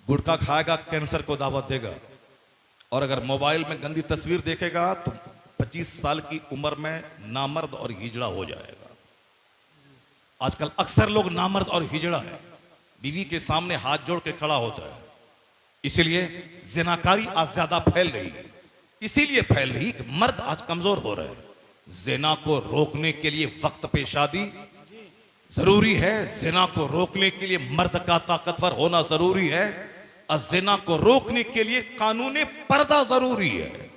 गुटखा खाएगा कैंसर को दावत देगा, और अगर मोबाइल में गंदी तस्वीर देखेगा तो 25 साल की उम्र में नामर्द और हिजड़ा हो जाएगा। आजकल अक्सर लोग नामर्द और हिजड़ा है, बीवी के सामने हाथ जोड़ के खड़ा होता है। इसलिए जिनाकारी आज ज्यादा फैल रही है, इसीलिए फैल रही कि मर्द आज कमजोर हो रहे हैं। जिना को रोकने के लिए वक्त पे शादी जरूरी है, जिना को रोकने के लिए मर्द का ताकतवर होना जरूरी है, और जिना को रोकने के लिए कानून पर्दा जरूरी है।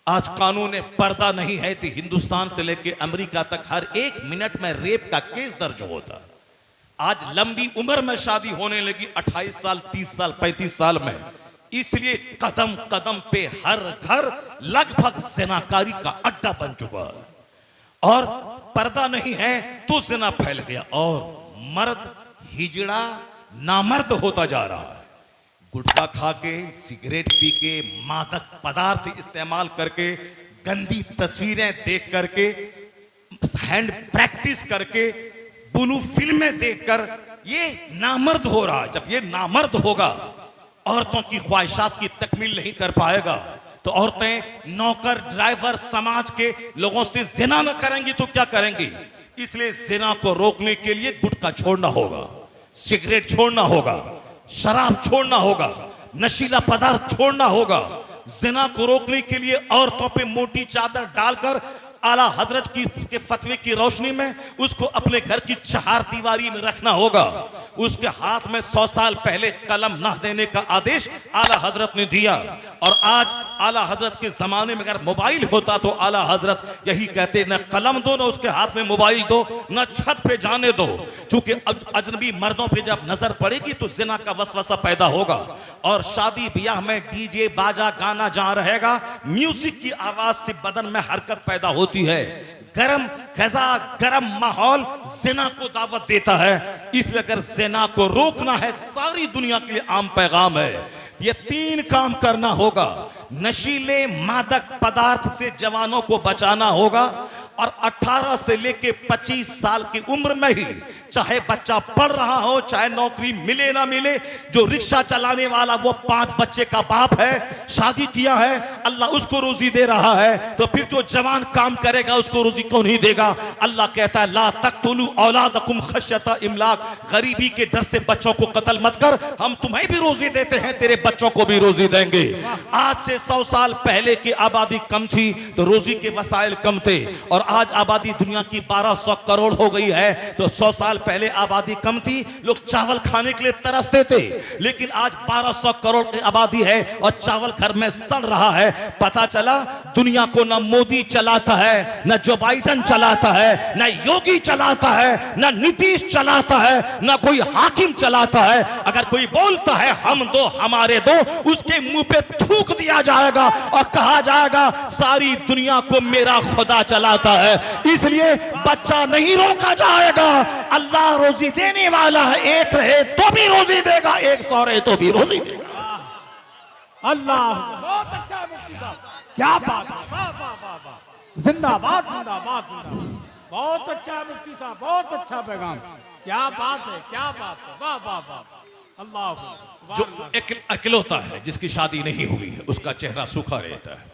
आज कानून पर्दा नहीं है तो हिंदुस्तान से लेकर अमेरिका तक हर 1 मिनट में रेप का केस दर्ज होता। आज लंबी उम्र में शादी होने लगी, 28 साल, 30 साल, 35 साल में। इसलिए कदम कदम पे हर घर लगभग जिनाकारी का अड्डा बन चुका है, और पर्दा नहीं है तो जिना फैल गया, और मर्द हिजड़ा नामर्द होता जा रहा है। गुटखा खा के, सिगरेट पी के, मादक पदार्थ इस्तेमाल करके, गंदी तस्वीरें देख करके, हैंड प्रैक्टिस करके, ब्लू फिल्में देखकर ये नामर्द हो रहा है। जब ये नामर्द होगा, औरतों की ख्वाहिशात की तकमील नहीं कर पाएगा, तो औरतें नौकर ड्राइवर समाज के लोगों से जिना न करेंगी तो क्या करेंगी? इसलिए जिना को रोकने के लिए गुटखा छोड़ना होगा, सिगरेट छोड़ना होगा, शराब छोड़ना होगा, नशीला पदार्थ छोड़ना होगा। जिना को रोकने के लिए औरतों पे मोटी चादर डालकर आला हजरत के फतवे की रोशनी में उसको अपने घर की चार दीवारी में रखना होगा। उसके हाथ में 100 साल पहले कलम न देने का आदेश आला हजरत ने दिया, और आज आला हजरत के जमाने में अगर मोबाइल होता तो आला हजरत यही कहते, न कलम दो, न उसके हाथ में मोबाइल दो, न छत पे जाने दो। चूंकि अजनबी मर्दों पे जब नजर पड़ेगी तो जिना का वसवसा पैदा होगा, और शादी ब्याह में डीजे बाजा गाना जहां रहेगा, म्यूजिक की आवाज से बदन में हरकत पैदा होती है। गरम खजा, गरम माहौल जिना को दावत देता है। इसलिए अगर जिना को रोकना है, सारी दुनिया के लिए आम पैगाम है, ये 3 काम करना होगा। नशीले मादक पदार्थ से जवानों को बचाना होगा, और 18 से लेके 25 साल की उम्र में ही, चाहे बच्चा पढ़ रहा हो, चाहे नौकरी मिले ना मिले, जो रिक्शा चलाने वाला वो 5 बच्चे का बाप है, शादी किया है, अल्लाह उसको रोजी दे रहा है, तो फिर जो जवान काम करेगा उसको रोजी कौन ही देगा? अल्लाह कहता है, ला तक़तुलू औलादकुम खश्यता इमलाक, गरीबी के डर से बच्चों को कत्ल मत कर, हम तुम्हें भी रोजी देते हैं, तेरे बच्चों को भी रोजी देंगे। आज से 100 साल पहले की आबादी कम थी तो रोजी के वसाइल कम थे, और आज आबादी दुनिया की 1200 करोड़ हो गई है। तो 100 साल पहले आबादी कम थी, लोग चावल खाने के लिए तरसते थे, लेकिन आज 1200 करोड़ की आबादी है और चावल घर में सड़ रहा है। पता चला दुनिया को न मोदी चलाता है, न जो बाइडन चलाता है, न योगी चलाता है, न नीतीश चलाता है, न कोई हाकिम चलाता है। अगर कोई बोलता है हम दो हमारे दो, उसके मुंह पे थूक दिया जाएगा और कहा जाएगा सारी दुनिया को मेरा खुदा चलाता है। इसलिए बच्चा नहीं रोका जाएगा। अल्लाह रोजी देने वाला है, एक रहे तो भी रोजी देगा, 100 रहे तो भी रोजी देगा। अल्लाह, बहुत अच्छा मुफ्ती साहब, क्या बात है, वाह वाह वाह वाह, जिंदाबाद जिंदाबाद जिंदाबाद, बहुत अच्छा मुफ्ती साहब, बहुत अच्छा पैगाम, क्या बात है, क्या बात है, वाह वाह वाह, अल्लाह। जो अकेलोता है, जिसकी शादी नहीं हुई है, उसका चेहरा सूखा रहता है,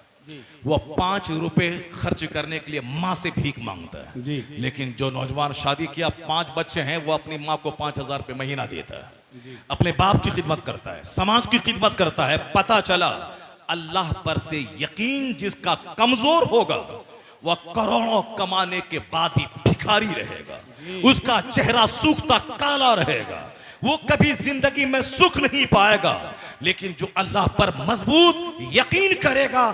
वो 5 रुपए खर्च करने के लिए माँ से भीख मांगता है। लेकिन जो नौजवान शादी किया, 5 बच्चे हैं, वो अपनी माँ को 5000 रुपए महीना देता है, अपने बाप की खिदमत करता है, समाज की खिदमत करता है। पता चला अल्लाह पर से यकीन जिसका कमजोर होगा, वह करोड़ों कमाने के बाद भी भिखारी रहेगा, उसका चेहरा सूखता काला रहेगा, वो कभी जिंदगी में सुख नहीं पाएगा। लेकिन जो अल्लाह पर मजबूत यकीन करेगा,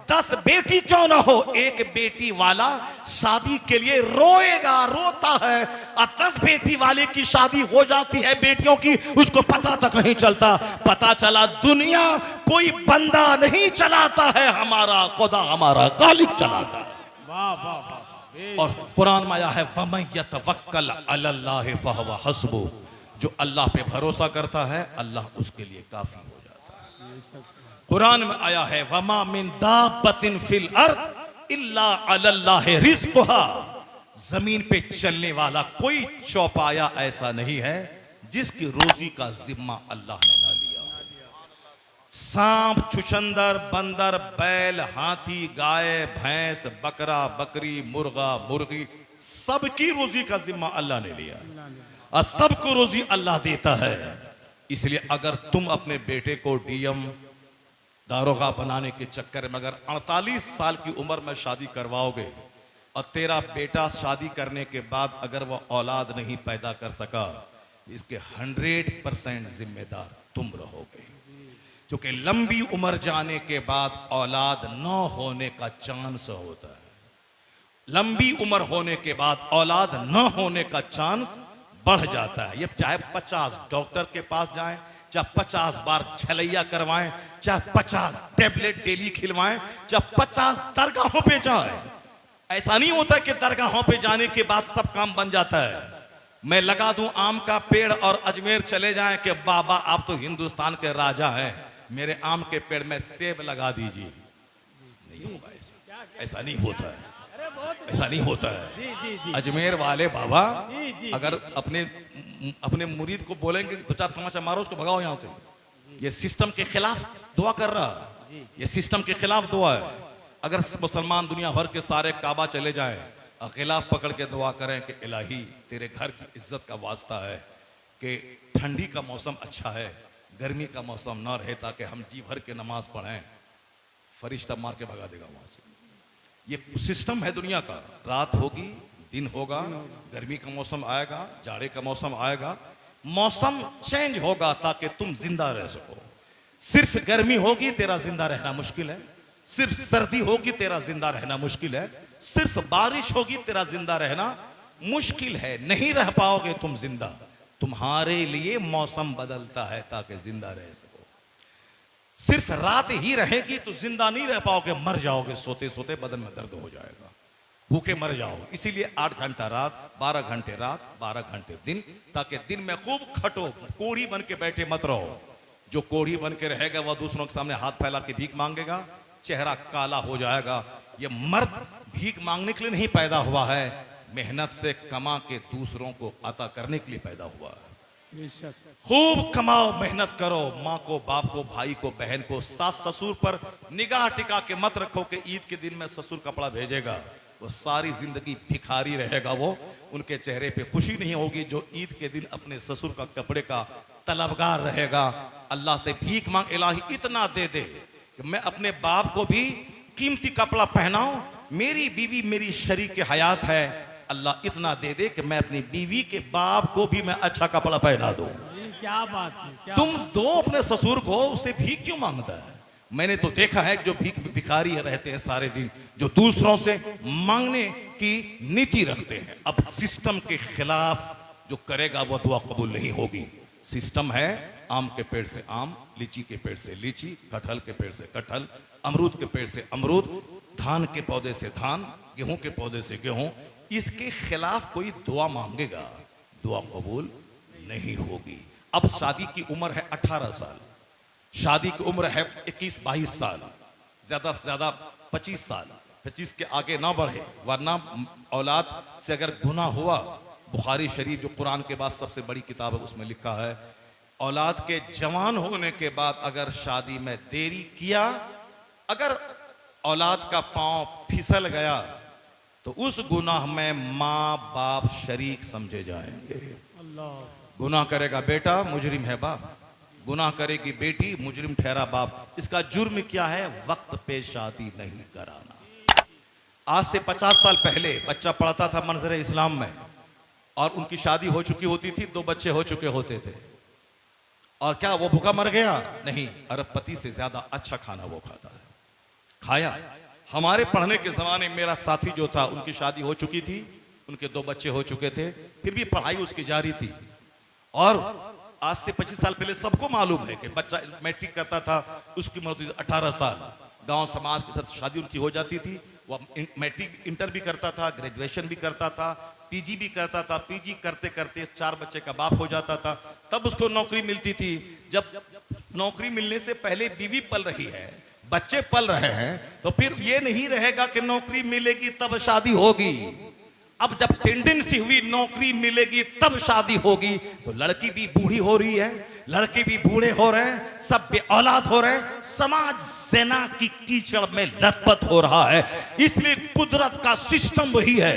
10 बेटी क्यों ना हो, एक बेटी वाला शादी के लिए रोएगा, रोता है, और 10 बेटी वाले की शादी हो जाती है बेटियों की, उसको पता तक नहीं चलता। पता चला दुनिया कोई बंदा नहीं चलाता है, हमारा खुदा, हमारा खालिक चलाता है। वाह वाह वाह। और कुरान में आया है, वमन यतवक्कल अलल्लाह फहुव हस्बुह, जो अल्लाह पे भरोसा करता है अल्लाह उसके लिए काफी हो जाता है। कुरान में आया है, वमा मिन दाब्बतिन फिल अर्द इल्ला अलल्लाह रिज़्क़ुहा, जमीन पे चलने वाला कोई चौपाया ऐसा नहीं है जिसकी रोजी का जिम्मा अल्लाह ने ना लिया। सांप, छुछंदर, बंदर, बैल, हाथी, गाय, भैंस, बकरा, बकरी, मुर्गा, मुर्गी, सबकी रोजी का जिम्मा अल्लाह ने लिया और सबको रोजी अल्लाह देता है। इसलिए अगर तुम अपने बेटे को डीएम, दारोगा बनाने के चक्कर में अगर 48 साल की उम्र में शादी करवाओगे और तेरा बेटा शादी करने के बाद अगर वह औलाद नहीं पैदा कर सका, इसके 100% जिम्मेदार तुम रहोगे। क्योंकि लंबी उम्र जाने के बाद औलाद न होने का चांस होता है। लंबी उम्र होने के बाद औलाद न होने का चांस बढ़ जाता है। ये चाहे 50 डॉक्टर के पास जाएं, चाहे 50 बार छलैया करवाएं, चाहे 50 टेबलेट डेली खिलवाएं, चाहे 50 दरगाहों पे जाएं, ऐसा नहीं होता कि दरगाहों पे जाने के बाद सब काम बन जाता है। मैं लगा दूं आम का पेड़ और अजमेर चले जाएं कि बाबा आप तो हिंदुस्तान के राजा हैं, मेरे आम के पेड़ में सेब लगा दीजिए, नहीं होगा ऐसा। ऐसा नहीं होता है, ऐसा नहीं होता है। अजमेर वाले बाबा अगर अपने मुरीद को बोलेंगे 2-4 तमाचा मारो उसको भगाओ यहां से, ये सिस्टम के खिलाफ दुआ कर रहा है, ये सिस्टम के खिलाफ दुआ है। अगर मुसलमान दुनिया भर के सारे काबा चले जाएं और खिलाफ पकड़ के दुआ करें कि इलाही तेरे घर की इज्जत का वास्ता है कि ठंडी का मौसम अच्छा है, गर्मी का मौसम ना रहे, ताकि हम जी भर के नमाज पढ़ें, फरिश्ता मार के भगा देगा वहां से। ये सिस्टम है दुनिया का। रात होगी, दिन होगा, गर्मी का मौसम आएगा, जाड़े का मौसम आएगा, मौसम चेंज होगा ताकि तुम जिंदा रह सको। सिर्फ गर्मी होगी तेरा जिंदा रहना मुश्किल है, सिर्फ सर्दी होगी तेरा जिंदा रहना मुश्किल है, सिर्फ बारिश होगी तेरा जिंदा रहना मुश्किल है। नहीं रह पाओगे तुम जिंदा। तुम्हारे लिए मौसम बदलता है ताकि जिंदा रह सको। सिर्फ रात ही रहेगी तो जिंदा नहीं रह पाओगे, मर जाओगे, सोते सोते बदन में दर्द हो जाएगा, भूखे मर जाओगे। इसीलिए 8 घंटा रात, 12 घंटे रात, 12 घंटे दिन, ताकि दिन में खूब खटो, कोढ़ी बन के बैठे मत रहो। जो कोढ़ी बन के रहेगा वह दूसरों के सामने हाथ फैला के भीख मांगेगा, चेहरा काला हो जाएगा। ये मर्द भीख मांगने के लिए नहीं पैदा हुआ है, मेहनत से कमा के दूसरों को अता करने के लिए पैदा हुआ है। खूब कमाओ, मेहनत करो, माँ को, बाप को, भाई को, बहन को, सास ससुर पर निगाह टिका के मत रखो कि ईद के दिन में ससुर कपड़ा भेजेगा, वो सारी जिंदगी भिखारी रहेगा, वो उनके चेहरे पे खुशी नहीं होगी जो ईद के दिन अपने ससुर का कपड़े का तलबगार रहेगा। अल्लाह से भीख मांग, इलाही इतना दे दे कि मैं अपने बाप को भी कीमती कपड़ा पहनाऊं, मेरी बीवी मेरी शरीक हयात है, अल्लाह इतना दे दे कि मैं अपनी बीवी के बाप को भी मैं अच्छा कपड़ा पहना दूं। क्या बात है, तुम दो अपने ससुर को, उसे भीख क्यों मांगता है? मैंने तो देखा है जो भिखारी रहते हैं सारे दिन, जो दूसरों से मांगने की नीति रखते हैं। अब सिस्टम के खिलाफ जो करेगा वो दुआ कबूल नहीं होगी। सिस्टम है आम के पेड़ से आम, लीची के पेड़ से लीची, कटहल के पेड़ से कटहल, अमरूद के पेड़ से अमरूद, धान के पौधे से धान, गेहूं के पौधे से गेहूं। इसके खिलाफ कोई दुआ मांगेगा, दुआ कबूल नहीं होगी। अब शादी की उम्र है 18 साल, शादी की उम्र है 21-22 साल, ज्यादा से ज्यादा 25 साल, 25 के आगे ना बढ़े, वरना औलाद से अगर गुनाह हुआ, बुखारी शरीफ जो कुरान के बाद सबसे बड़ी किताब है उसमें लिखा है, औलाद के जवान होने के बाद अगर शादी में देरी किया, अगर औलाद का पांव फिसल गया तो उस गुनाह में माँ बाप शरीक समझे जाएंगे। गुनाह करेगा बेटा, मुजरिम है बाप, गुनाह करेगी बेटी, मुजरिम ठहरा बाप। इसका जुर्म क्या है? वक्त पे शादी नहीं कराना। आज से 50 साल पहले बच्चा पढ़ता था मंजर इस्लाम में और उनकी शादी हो चुकी होती थी, 2 बच्चे हो चुके होते थे, और क्या वो भूखा मर गया? नहीं, अरबपति से ज्यादा अच्छा खाना वो खाता है, खाया। हमारे पढ़ने के जमाने में मेरा साथी जो था, उनकी शादी हो चुकी थी, उनके 2 बच्चे हो चुके थे, फिर भी पढ़ाई उसकी जारी थी। और आज से 25 साल पहले सबको मालूम है कि बच्चा मैट्रिक करता था, उसकी उम्र होती थी 18 साल। गांव समाज के साथ शादी उनकी हो जाती थी, वो मैट्रिक इंटर भी करता था, ग्रेजुएशन भी करता था, पीजी भी करता था, पीजी करते करते 4 बच्चे का बाप हो जाता था, तब उसको नौकरी मिलती थी। जब नौकरी मिलने से पहले बीवी पल रही है, बच्चे पल रहे हैं, तो फिर ये नहीं रहेगा कि नौकरी मिलेगी तब शादी होगी। अब जब टेंडेंसी हुई नौकरी मिलेगी तब शादी होगी, तो लड़की भी बूढ़ी हो रही है, लड़के भी बूढ़े हो रहे हैं, सब बे औलाद हो रहे हैं, समाज ज़िना की कीचड़ में लथपथ हो रहा है। इसलिए कुदरत का सिस्टम वही है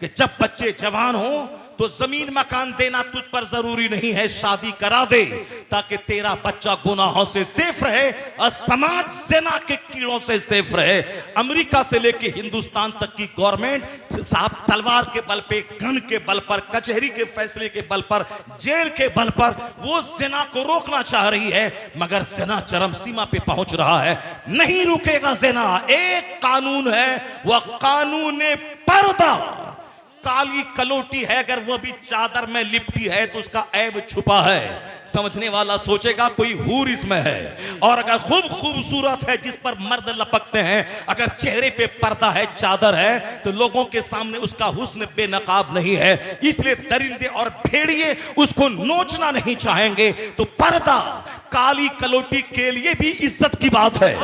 कि जब बच्चे जवान हो तो जमीन मकान देना तुझ पर जरूरी नहीं है, शादी करा दे ताकि तेरा बच्चा गुनाहों से सेफ रहे और समाज ज़िना के कीड़ों से सेफ रहे। अमेरिका से लेके हिंदुस्तान तक की गवर्नमेंट साहब तलवार के बल पे, गन के बल पर, कचहरी के फैसले के बल पर, जेल के बल पर वो ज़िना को रोकना चाह रही है, मगर ज़िना चरम सीमा पे पहुंच रहा है। नहीं रुकेगा ज़िना। एक कानून है, वह कानून पर्दा। काली कलोटी है, अगर वो भी चादर में लिपटी है तो उसका ऐब छुपा है। समझने वाला सोचेगा कोई हूर इसमें है। और अगर खूब खूबसूरत है जिस पर मर्द लपकते हैं, अगर चेहरे पे पर्दा है, चादर है, तो लोगों के सामने उसका हुस्न बेनकाब नहीं है। इसलिए दरिंदे और भेड़िए उसको नोचना नहीं चाहेंगे। तो पर्दा काली कलोटी के लिए भी इज्जत की बात है,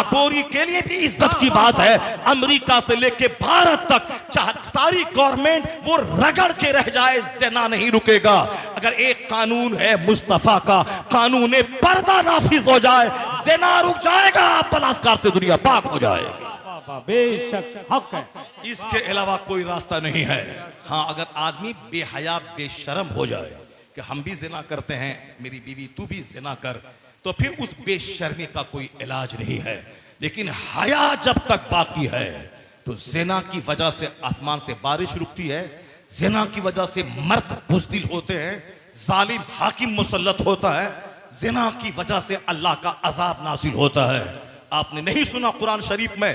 गोरी के लिए भी इज्जत की बात है। अमेरिका से लेके भारत तक सारी गवर्नमेंट वो रगड़ के रह जाए, ज़िना नहीं रुकेगा। अगर एक कानून है मुस्तफा का, कानून पर्दा नाफिज हो जाए, ज़िना रुक जाएगा, बलात्कार से दुनिया पाक हो जाएगी। बेशक हक है, इसके अलावा कोई रास्ता नहीं है। हाँ, अगर आदमी बेहया बेशर्म हो जाए कि हम भी ज़िना करते हैं, मेरी बीवी तू भी ज़िना कर, तो फिर उस बेशर्मी का कोई इलाज नहीं है। लेकिन हया जब तक बाकी है तो ज़िना की वजह से आसमान से बारिश रुकती है, ज़िना की वजह से मर्द बुज़दिल होते हैं, जालिम हाकिम मुसल्लत होता है, ज़िना की वजह से अल्लाह का अजाब नाज़िल होता है। आपने नहीं सुना कुरान शरीफ में?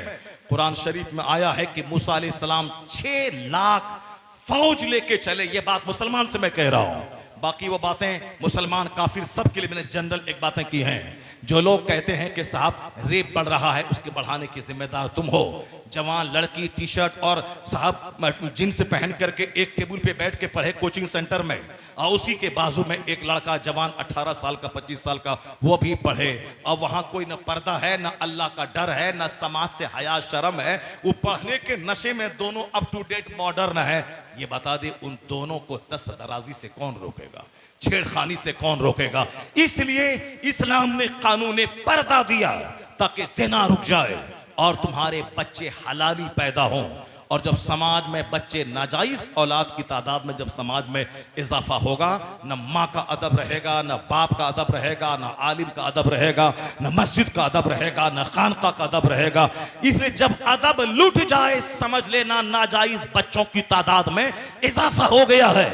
कुरान शरीफ में आया है कि मूसा अलैहिस्सलाम 6 लाख फौज लेके चले। ये बात मुसलमान से मैं कह रहा हूं, बाकी वो बातें मुसलमान काफिर सब के लिए मैंने जनरल एक बातें की हैं। जो लोग कहते हैं कि साहब रेप बढ़ रहा है, उसके बढ़ाने की जिम्मेदार तुम हो। जवान लड़की टी शर्ट और साहब जींस पहन करके एक टेबल पे बैठ के पढ़े कोचिंग सेंटर में, और उसी के बाजू में एक लड़का जवान 18 साल का 25 साल का वो भी पढ़े, और वहां कोई न पर्दा है, न अल्लाह का डर है, न समाज से हया शर्म है। वो पढ़ने के नशे में दोनों अप टू डेट मॉडर्न है। ये बता दे उन दोनों को दस्त दराजी से कौन रोकेगा, छेड़खानी से कौन रोकेगा? इसलिए इस्लाम ने कानून पर्दा दिया ताकि ज़िना रुक जाए और तुम्हारे बच्चे हलाली पैदा हों। और जब समाज में बच्चे नाजायज औलाद की तादाद में जब समाज में इजाफा होगा, न माँ का अदब रहेगा, न बाप का अदब रहेगा, न आलिम का अदब रहेगा, न मस्जिद का अदब रहेगा, न खानका का अदब रहेगा। इसलिए जब अदब लूट जाए, समझ लेना नाजायज बच्चों की तादाद में इजाफा हो गया है।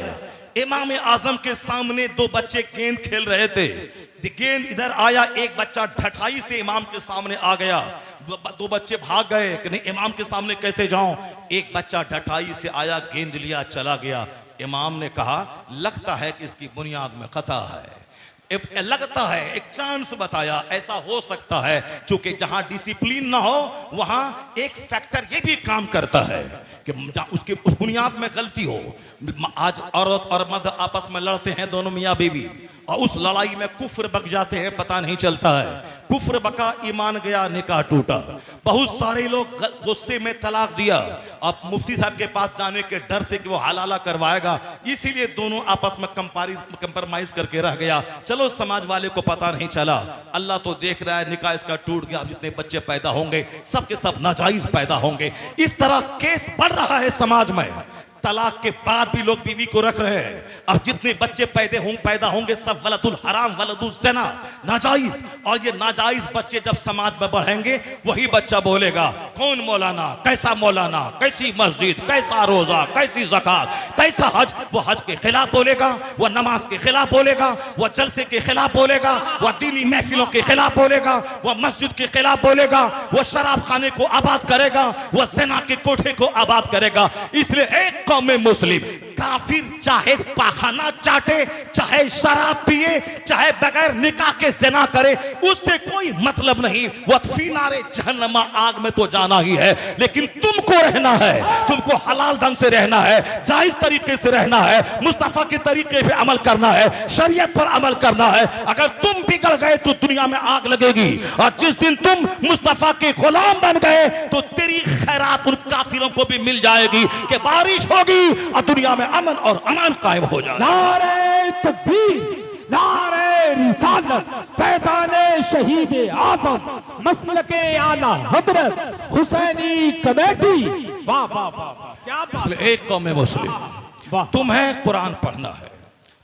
इमाम आजम के सामने 2 बच्चे गेंद खेल रहे थे, गेंद इधर आया, एक बच्चा ढठाई से इमाम के सामने आ गया, 2 बच्चे भाग गए कि नहीं इमाम के सामने कैसे जाऊं। एक बच्चा ढठाई से आया, गेंद लिया, चला गया। इमाम ने कहा लगता है कि इसकी बुनियाद में खता है, लगता है, एक चांस बताया, ऐसा हो सकता है। क्योंकि जहां डिसिप्लिन ना हो वहां एक फैक्टर ये भी काम करता है कि उसके उस बुनियाद में गलती हो। आज औरत और मर्द आपस में लड़ते हैं, दोनों मियाँ बीवी, और उस लड़ाई में कुफ्र बक जाते हैं, पता नहीं चलता है। कुफ्र बका, ईमान गया, निकाह टूटा। बहुत सारे लोग गुस्से में तलाक दिया, अब मुफ्ती साहब के पास जाने के डर से कि वो हलाला करवाएगा, इसीलिए दोनों आपस में कंप्रोमाइज करके रह गया। चलो समाज वाले को पता नहीं चला, अल्लाह तो देख रहा है, निकाह इसका टूट गया। जितने बच्चे पैदा होंगे सब के सब नाजायज पैदा होंगे। इस तरह केस बढ़ रहा है समाज में। तलाक के बाद भी लोग बीवी को रख रहे हैं। अब जितने बच्चे पैदा होंगे सब वलदुल हराम, वलदुल ज़िना, नाजायज। और ये नाजायज बच्चे जब समाज में बढ़ेंगे, वही बच्चा बोलेगा कौन मौलाना, कैसा मौलाना, कैसी मस्जिद, कैसा रोजा, कैसी ज़कात, कैसा हज। वो हज के खिलाफ बोलेगा, वो नमाज के खिलाफ बोलेगा, वो जलसे के खिलाफ बोलेगा, वो दीनी महफिलों के खिलाफ बोलेगा, वो मस्जिद के खिलाफ बोलेगा, वो शराब खाने को आबाद करेगा, वो ज़िना के कोठे को आबाद करेगा। इसलिए एक में मुस्लिम काफिर चाहे पाखाना चाटे, चाहे शराब पिए, चाहे बगैर निकाह के ज़िना करे, उससे कोई मतलब नहीं। वो फिनारे जहन्नमा आग में तो जाना ही है, लेकिन तुमको रहना है, तुमको हलाल ढंग से रहना है, जायज तरीके से रहना है, मुस्तफा के तरीके पे अमल करना है, शरीयत पर अमल करना है। अगर तुम बिगड़ गए तो दुनिया में आग लगेगी, और जिस दिन तुम मुस्तफा के गुलाम बन गए तो तेरी खैरात उन काफिरों को भी मिल जाएगी कि बारिश होगी और दुनिया में अमन और अमान कायम हो जाएगा। नारे तकबीर, नारे रिसालत फैजाने शहीद आजम मसलके आला हजरत हुसैनी कमेटी। वाह वाह वाह वाह, क्या बात। इसलिए एक कौम मुस्लिम, वाह। तुम्हें कुरान पढ़ना है,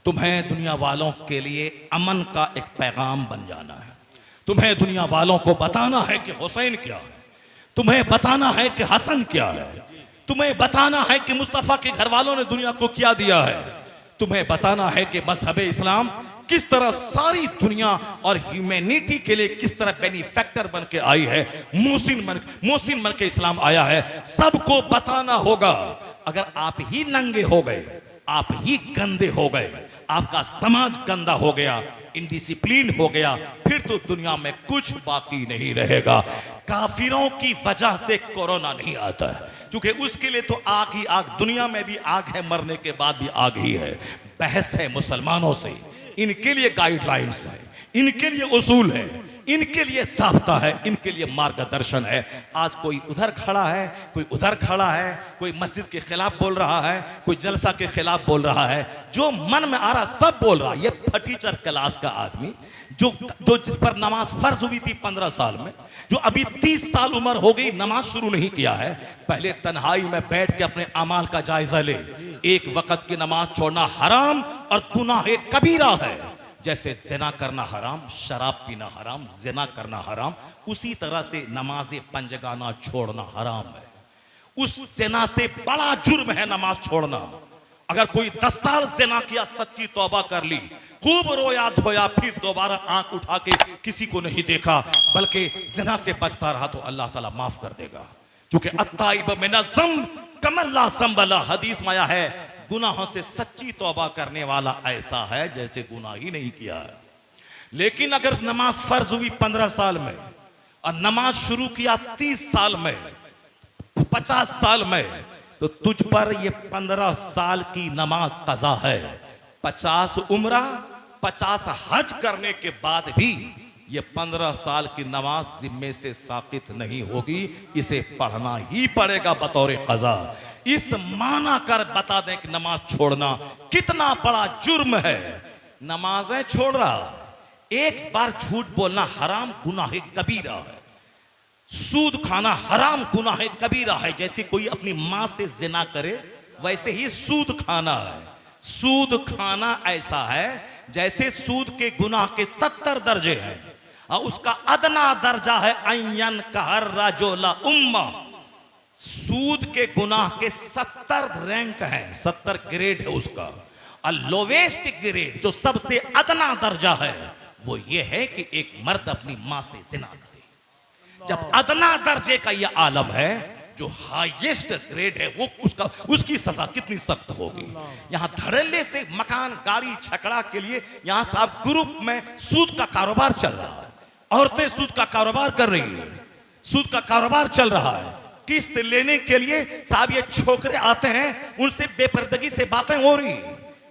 तुम्हें दुनिया वालों के लिए अमन का एक पैगाम बन जाना है, तुम्हें दुनिया वालों को बताना है कि हुसैन क्या है, तुम्हें बताना है कि हसन क्या है, तुम्हें बताना है कि मुस्तफा के घर वालों ने दुनिया को क्या दिया है, तुम्हें बताना है कि मजहब इस्लाम किस तरह सारी दुनिया और ह्यूमैनिटी के लिए किस तरह बेनिफैक्टर बन के आई है, मोहसिन बन के इस्लाम आया है। सबको बताना होगा। अगर आप ही नंगे हो गए, आप ही गंदे हो गए, आपका समाज गंदा हो गया, इनडिसिप्लिन हो गया, फिर तो दुनिया में कुछ बाकी नहीं रहेगा। काफिरों की वजह से कोरोना नहीं आता है, क्योंकि उसके लिए तो आग ही आग, दुनिया में भी आग है, मरने के बाद भी आग ही है। बहस है मुसलमानों से, इनके लिए गाइडलाइंस है, इनके लिए उसूल है, इनके लिए साफ्ता है, इनके लिए मार्गदर्शन है। आज कोई उधर खड़ा है, कोई उधर खड़ा है, कोई मस्जिद के खिलाफ बोल रहा है, कोई जलसा के खिलाफ बोल रहा है, जो मन में आ रहा सब बोल रहा है। ये फटीचर क्लास का आदमी जो जिस पर नमाज फर्ज हुई थी 15 साल में, जो अभी 30 साल उम्र हो गई नमाज शुरू नहीं किया है, पहले तन्हाई में बैठ के अपने अमाल का जायजा ले। एक वक्त की नमाज छोड़ना हराम और गुनाह कबीरा है। जैसे जिना करना हराम, शराब पीना हराम, जिना करना हराम, उसी तरह से नमाज पंजगाना छोड़ना हराम है। उस जिना से बड़ा जुर्म है नमाज छोड़ना। अगर कोई 10 साल जिना किया, सच्ची तौबा कर ली, खूब रोया धोया, फिर दोबारा आंख उठा के किसी को नहीं देखा, बल्कि जिना से बचता रहा, तो अल्लाह ताला माफ कर देगा। क्योंकि अत्ताइब मिन ज़ंब कमल्ला संबला, हदीस में आया है, गुनाहों से सच्ची तौबा करने वाला ऐसा है जैसे गुनाह ही नहीं किया है। लेकिन अगर नमाज फर्ज हुई 15 साल में और नमाज शुरू किया 30 साल में, 50 साल में, तो तुझ पर ये 15 साल की नमाज कज़ा है। 50 उम्रा, 50 हज करने के बाद भी ये 15 साल की नमाज जिम्मे से साकित नहीं होगी, इसे पढ़ना ही पड़ेगा बतौर कज़ा। इस माना कर बता दें कि नमाज छोड़ना कितना बड़ा जुर्म है। नमाजें छोड़ रहा, एक बार झूठ बोलना हराम गुनाह कबीरा है, सूद खाना हराम गुनाह कबीरा है। जैसे कोई अपनी मां से जिना करे, वैसे ही सूद खाना है। सूद खाना ऐसा है जैसे सूद के गुनाह के 70 दर्जे हैं और उसका अदना दर्जा है अय्यन कहर राजोला उम्मा। सूद के गुनाह के 70 रैंक है, 70 ग्रेड है उसका। और लोवेस्ट ग्रेड जो सबसे अदना दर्जा है वो ये है कि एक मर्द अपनी मां से जिना करे। जब अदना दर्जे का यह आलम है, जो हाईएस्ट ग्रेड है, वो उसकी सजा कितनी सख्त होगी। यहां धड़ल्ले से मकान गाड़ी छकड़ा के लिए यहां साहब ग्रुप में सूद का कारोबार चल रहा है, औरतें सूद का कारोबार कर रही है, सूद का कारोबार चल रहा है। किस्त लेने के लिए साहब ये छोकरे आते हैं, उनसे बेपर्दगी से बातें हो रही।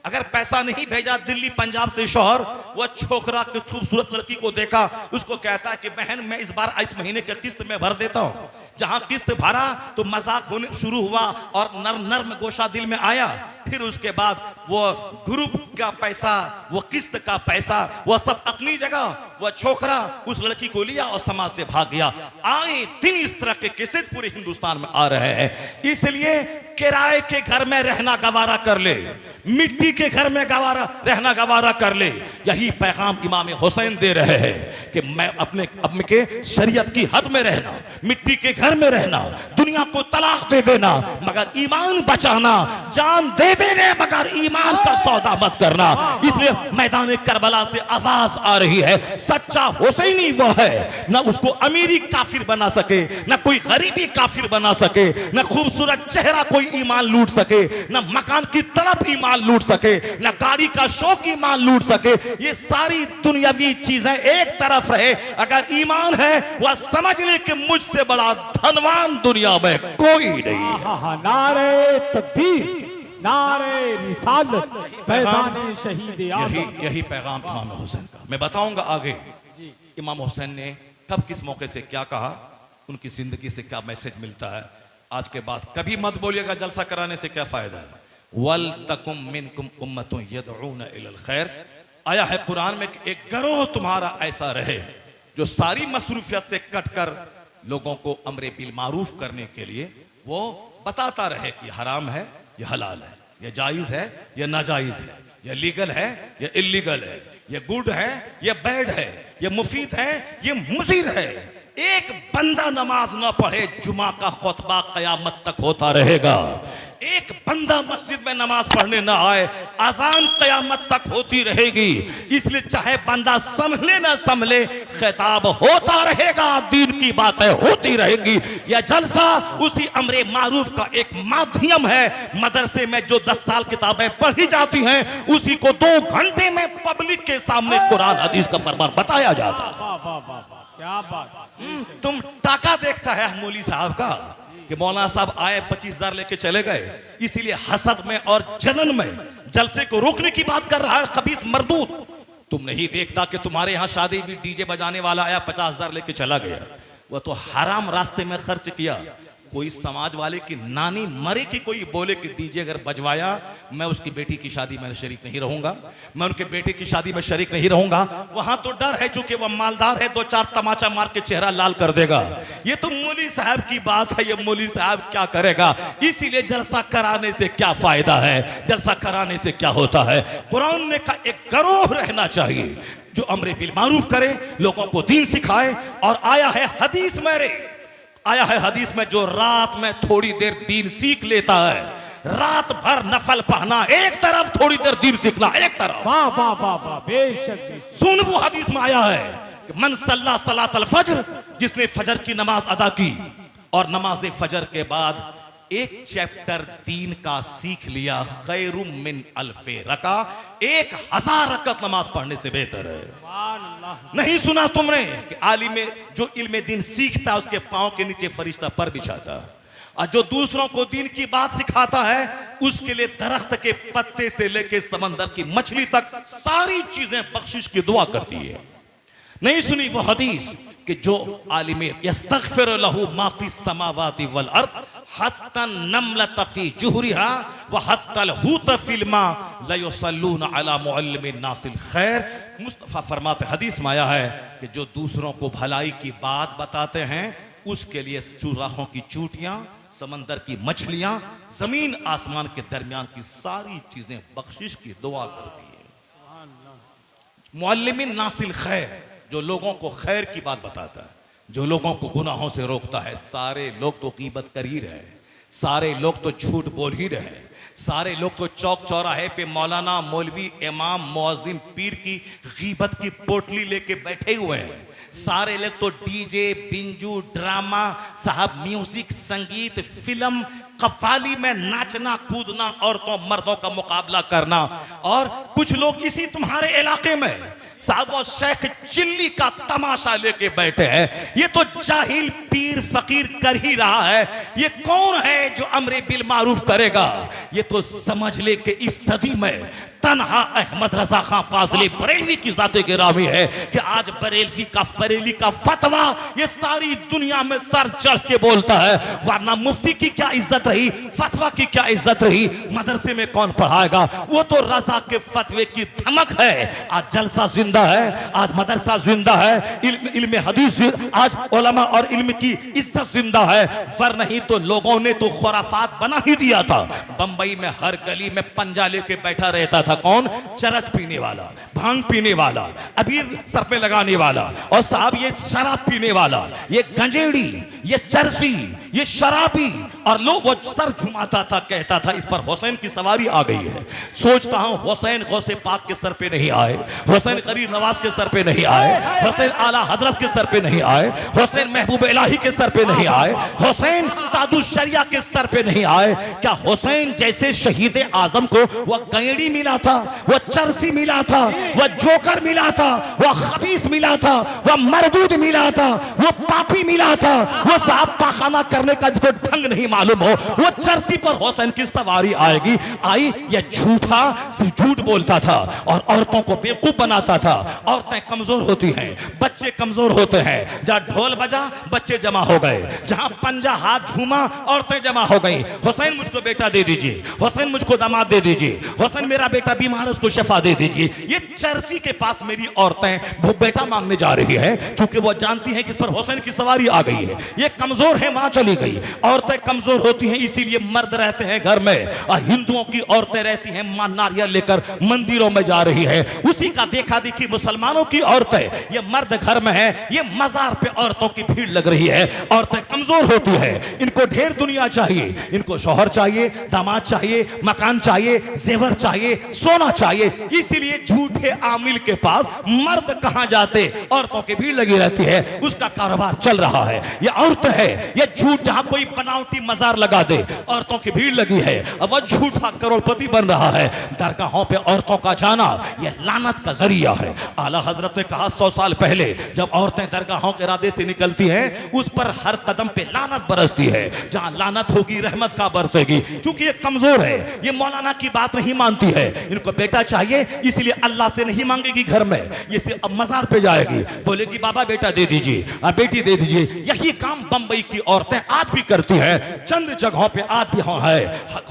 अगर पैसा नहीं भेजा दिल्ली पंजाब से शौहर, वह छोकरा की खूबसूरत लड़की को देखा, उसको कहता है कि बहन मैं इस महीने का किस्त में भर देता हूं। जहां किस्त भरा तो मजाक होने शुरू हुआ और नर्म गोशा दिल में आया। फिर उसके बाद वो ग्रुप का पैसा, वो किस्त का पैसा, वो सब अपनी जगह, वो छोकरा उस लड़की को लिया और समाज से भाग गया। आए दिन इस तरह के केसेस पूरे हिंदुस्तान में आ रहे हैं। इसलिए किराए के घर में रहना गवारा कर ले, मिट्टी के घर में रहना गवारा कर ले। यही पैगाम इमाम हुसैन दे रहे हैं कि मैं अपने के शरीयत की हद में रहना, मिट्टी के घर में रहना, दुनिया को तलाक दे देना मगर ईमान बचाना, जान दे देने मगर ईमान का सौदा मत करना। इसलिए मैदान करबला से आवाज आ रही है, सच्चा हुसैनी वो है, न उसको अमीरी काफिर बना सके, न कोई गरीबी काफिर बना सके, न खूबसूरत चेहरा कोई ईमान लूट सके, न मकान की तड़प ईमान लूट सके, न गाड़ी का शौक ईमान लूट सके। ये सारी दुनियावी चीजें एक तरफ रहे, अगर ईमान है वह समझ ले कि मुझसे बड़ा धनवान दुनिया में कोई नहीं है। नारे तकबीर, नारे रिसालत, फैजाने शहीद यही पैगाम इमाम हुसैन का। मैं बताऊंगा आगे इमाम हुसैन ने कब किस मौके से क्या कहा, उनकी जिंदगी से क्या मैसेज मिलता है। आज के बाद कभी मत बोलिएगा जलसा कराने से क्या फायदा है। वल तकुम मिनकुम उम्मतुन यदऊना इलल खैर, आया है कुरान में कि एक गिरोह तुम्हारा ऐसा रहे जो सारी मसरूफियत से कटकर लोगों को अमरे बिल मारूफ करने के लिए वो बताता रहे कि हराम है या हलाल है, या जायज है या नाजायज है, या लीगल है या इलीगल है, ये गुड है या बैड है, ये मुफीद है ये मुजीर है। एक बंदा नमाज ना पढ़े, जुमा का खुतबा कयामत तक होता रहेगा। एक बंदा मस्जिद में नमाज पढ़ने ना आए, अजान कयामत तक होती रहेगी। इसलिए चाहे बंदा संभले ना संभले, खिताब होता रहेगा, दीन की बातें होती रहेंगी। यह जलसा उसी अमरे मारूफ का एक माध्यम है। मदरसे में जो 10 साल किताबें पढ़ी जाती हैं, उसी को 2 घंटे में पब्लिक के सामने कुरान हदीस का फरमान बताया जाता है। वाह वाह वाह वाह, क्या बात। तुम टाका देखता है मौली साहब का कि मौलाना साहब आए 25,000 लेके चले गए, इसीलिए हसद में और जलन में जलसे को रोकने की बात कर रहा है खबीस मरदूद। तुम नहीं देखता कि तुम्हारे यहां शादी भी डीजे बजाने वाला आया 50,000 लेके चला गया, वह तो हराम रास्ते में खर्च किया। कोई समाज वाले की नानी मरे कि कोई बोले कि डीजे अगर बजवाया मैं उसकी बेटी की शादी में शरीक नहीं रहूंगा, मैं उनके बेटे की शादी में शरीक नहीं रहूंगा। वहां तो डर है, चूंकि वह मालदार है, 2-4 तमाचा मार के चेहरा लाल कर देगा। ये तो मौली साहब की बात है, ये मौली साहब क्या करेगा। इसीलिए जलसा कराने से क्या फायदा है, जलसा कराने से क्या होता है। कुरान ने का एक गिरोह रहना चाहिए जो अमरे बिल मारूफ करे, लोगों को दीन सिखाए। और आया है हदीस में, आया है हदीस में जो रात में थोड़ी देर दीन सीख लेता है, रात भर नफल पढ़ना एक तरफ, थोड़ी देर दीन सीखना एक तरफ। वाह वाह वाह वाह, बेशक। सुन, वो हदीस में आया है कि मन सल्ला सलातल फज्र, जिसने फजर की नमाज अदा की और नमाज फजर के बाद एक चैप्टर दीन का सीख लिया, खैरुम मिन अल्फे रका, 1000 रकत नमाज पढ़ने से बेहतर है। नहीं सुना तुमने कि आलिम जो इल्म दीन सीखता है उसके पांव के नीचे फरिश्ता पर बिछाता, और जो दूसरों को दीन की बात सिखाता है उसके लिए दरख्त के पत्ते से लेके समंदर की मछली तक सारी चीजें बख्शिश की दुआ करती है। नहीं सुनी वो हदीस कि जो आलिम यस्तगफिर लहू मा फी समावाति वल अर्द हत्ता नमलत फी जुहरिहा व हत्तल हूत फिल मा ला युसल्लून अला मुअल्लिमिन नासिल खैर। मुस्तफा फरमाते, हदीस में आया है कि जो दूसरों को भलाई की बात बताते हैं उसके लिए सुराखों की चूटियां, समंदर की मछलियां, जमीन आसमान के दरमियान की सारी चीजें बख्शिश की दुआ करती है। मुअल्लिमिन नासिल खैर, जो लोगों को खैर की बात बताता है, जो लोगों को गुनाहों से रोकता है। सारे लोग तो गीबत कर ही रहे, सारे लोग तो झूठ बोल ही रहे, सारे लोग तो चौक चौराहे पे मौलाना, मौलवी, इमाम, मुअज्जिम, पीर की गीबत की पोटली लेके बैठे हुए हैं। सारे लोग तो डीजे, बिंजू, ड्रामा साहब, म्यूजिक, संगीत, फिल्म, कव्वाली में नाचना कूदना, औरतों मर्दों का मुकाबला करना। और कुछ लोग इसी तुम्हारे इलाके में साहब वो शेख चिल्ली का तमाशा लेके बैठे हैं। ये तो जाहिल पीर फकीर कर ही रहा है, ये कौन है जो अमरे बिल मारूफ करेगा। ये तो समझ ले कि इस सदी में तन्हा अहमद रजा खान फाजली बरेलवी की जाते गिरामी है कि आज बरेली का फतवा ये सारी दुनिया में सर चढ़ के बोलता है। वरना मुफ्ती की क्या इज्जत रही, फतवा की क्या इज्जत रही, मदरसे में कौन पढ़ाएगा। वो तो रजा के फतवे की धमक है। आज जलसा जिंदा है, आज मदरसा जिंदा है, इल्म हदीस, आज उलमा और इल्म की इज्जत जिंदा है। वर नहीं तो लोगों ने तो खुराफात बना ही दिया था। बंबई में हर गली में पंजा लेके बैठा रहता था कौन, चरस पीने वाला, भांग पीने वाला, अबीर सर पे लगाने वाला, और साहब ये शराब पीने वाला, ये गंजेड़ी, ये चरसी, ये शराबी। और लोग वो सर झुमाता था, कहता था इस पर हुसैन की सवारी आ गई है। सोचता हूं हुसैन गौसे पाक के सर पे नहीं आए, हुसैन गरीब नवाज के सर पे नहीं आए, हुसैन आला हजरत के सर पे नहीं आए, हुसैन महबूब इलाही के सर पे नहीं आए, हुसैन तादुश शरिया के सर पे नहीं आए। क्या हुसैन जैसे शहीद आजम को वह गंजेड़ी मिला था, वह चरसी मिला था, वह जोकर मिला था, वह खबीस मिला था, वह मरदूद मिला था, वह पापी मिला था, वह साहब पाखाना करने का जिसको ढंग नहीं मालूम हो, वो चरसी पर हुसैन की सवारी आएगी। आई, यह झूठा झूठ बोलता था और औरतों को बेवकूफ बनाता था। था, औरतें कमजोर होती हैं, बच्चे कमजोर होते हैं। जहां ढोल बजा बच्चे जमा हो गए, जहां पंजा हाथ झूमा औरतें जमा हो गई। हुसैन मुझको बेटा दे दीजिए, हुसैन मुझको दामाद दे दीजिए, हुसैन मेरा बेटा बीमार है उसको शफा दे दीजिए। ये चरसी के पास मेरी औरतें वो बेटा मांगने जा रही है, क्योंकि वो जानती हैं कि इस पर हुसैन की सवारी आ गई है। ये कमजोर है, वहां चली गई। औरतें कमजोर होती हैं, इसीलिए मर्द रहते हैं घर में, और हिंदुओं की औरतें रहती हैं मां नारियल लेकर मंदिरों में जा रही है। उसी का देखा देखी मुसलमानों की औरतें, ये मर्द घर में है, ये मजार पे औरतों की भीड़ लग रही है। औरतें कमजोर होती है, इनको ढेर दुनिया चाहिए, इनको शौहर चाहिए, दामाद चाहिए, मकान चाहिए, जेवर चाहिए, सोना चाहिए। इसीलिए झूठे आमिल के पास मर्द कहां जाते, औरतों की भीड़ लगी रहती है, उसका कारोबार चल रहा है। ये औरत है, ये झूठ, जहां कोई बनावटी मजार लगा दे औरतों की भीड़ लगी है, अब वह झूठा करोड़पति बन रहा है। दरगाहों पे औरतों का जाना यह लानत का जरिया है। आला हजरत ने कहा 100 साल पहले जब औरतें दरगाहों के इरादे से निकलती हैं, उस पर हर कदम पे लानत बरसती है। जहां लानत होगी रहमत का बरसेगी, क्योंकि ये कमजोर है, ये मौलाना की बात नहीं मानती है। इनको बेटा चाहिए, इसलिए अल्लाह से नहीं मांगेगी घर में, ये अब मजार पे जाएगी, बोलेगी बाबा बेटा दे दीजिए और बेटी दे दीजिए। यही काम बंबई की औरतें आज भी करती हैं, चंद जगहों पे आज भी है।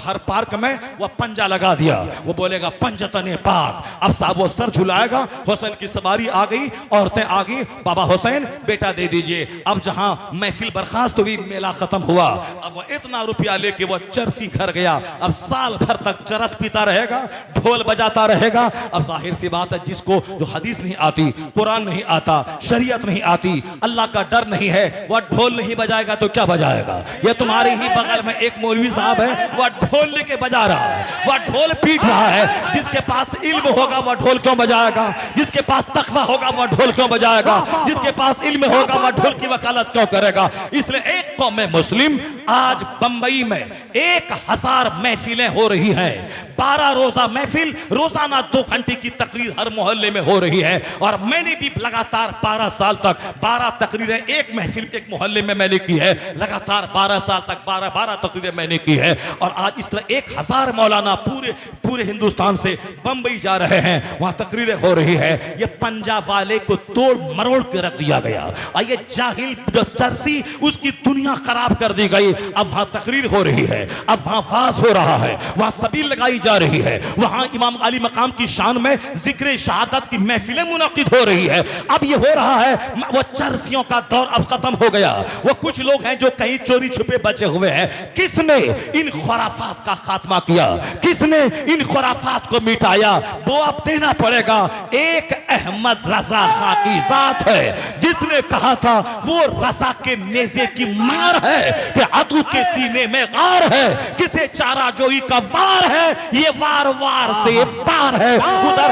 हर पार्क में वो पंजा लगा दिया, वो बोलेगा पंजतने पाक। अब साहब वो सर झुलाएगा, हुसैन की सवारी आ गई, औरतें आ गई, बाबा हुसैन बेटा दे दीजिए। अब जहां महफिल बर्खास्त हुई, मेला खत्म हुआ, अब वो इतना रुपया लेके वो चरसी घर गया। अब साल भर तक चरस पीता रहेगा, ढोल बजाता रहेगा। अब जाहिर सी बात है, जिसको जो हदीस नहीं आती, कुरान नहीं आता, शरीयत नहीं आती, अल्लाह का डर नहीं है, वह ढोल नहीं बजाएगा तो क्या बजाएगा? ये तुम्हारे ही बगल में एक मौलवी साहब है, वह ढोल लेके बजा रहा है, वह ढोल पीट रहा है। जिसके पास इल्म होगा वह ढोल क्यों बजाएगा? जिसके पास तकवा होगा वह ढोल क्यों बजाएगा? जिसके पास इल्म होगा वह ढोल की वकालत क्यों करेगा? इसलिए एक कौम मुस्लिम आज बंबई में 1000 महफिलें हो रही हैं, 12 रोजा महफिल, रोजाना 2 घंटे की तकरीर हर मोहल्ले में हो रही है। और मैंने भी लगातार 12 साल तक 12 तकरीरें एक महफिल एक मोहल्ले में मैंने की है, लगातार 12 साल तक 12 तकरीरें मैंने की है। और आज इस तरह 1000 मौलाना पूरे हिंदुस्तान से बंबई जा रहे हैं, वहां तकरीरें हो रही है। ये पंजाब वाले को तोड़ मरोड़ के रख दिया गया, और ये जाहिल जो चरसी, उसकी दुनिया खराब कर दी गई। अब वहां तकरीर हो रही है, अब वहां वाज हो रहा है, वहां सबील लगाई जा रही है, वहां इमाम अली मकाम की शान में जिक्र शहादत की महफिलें मुनक़िद हो रही है। अब ये हो रहा है, वो चरसियों का दौर अब खत्म हो गया। वो कुछ लोग हैं जो कहीं चोरी छुपे बचे हुए हैं। किसने इन खुराफात का खात्मा किया? किसने इन खुराफात को मिटाया? वो अब देना पड़ेगा। एक अहमद रजा खां की जात है, जिसने कहा था वो रजा के नेज़े की मार है कि अदू के सीने में गार है, किसे चारा जोई का वार है, ये वार वार से पार है। उधर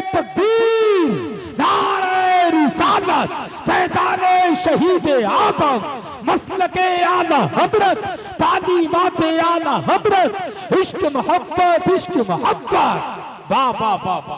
तकबीर, नारे रिसालत, फैज़ाने शहीद आदम, मसलके आला हजरत, तालीमाते आला हजरत, इश्क मोहब्बत, इश्क मोहब्बत। वाह वाह वाह वाह।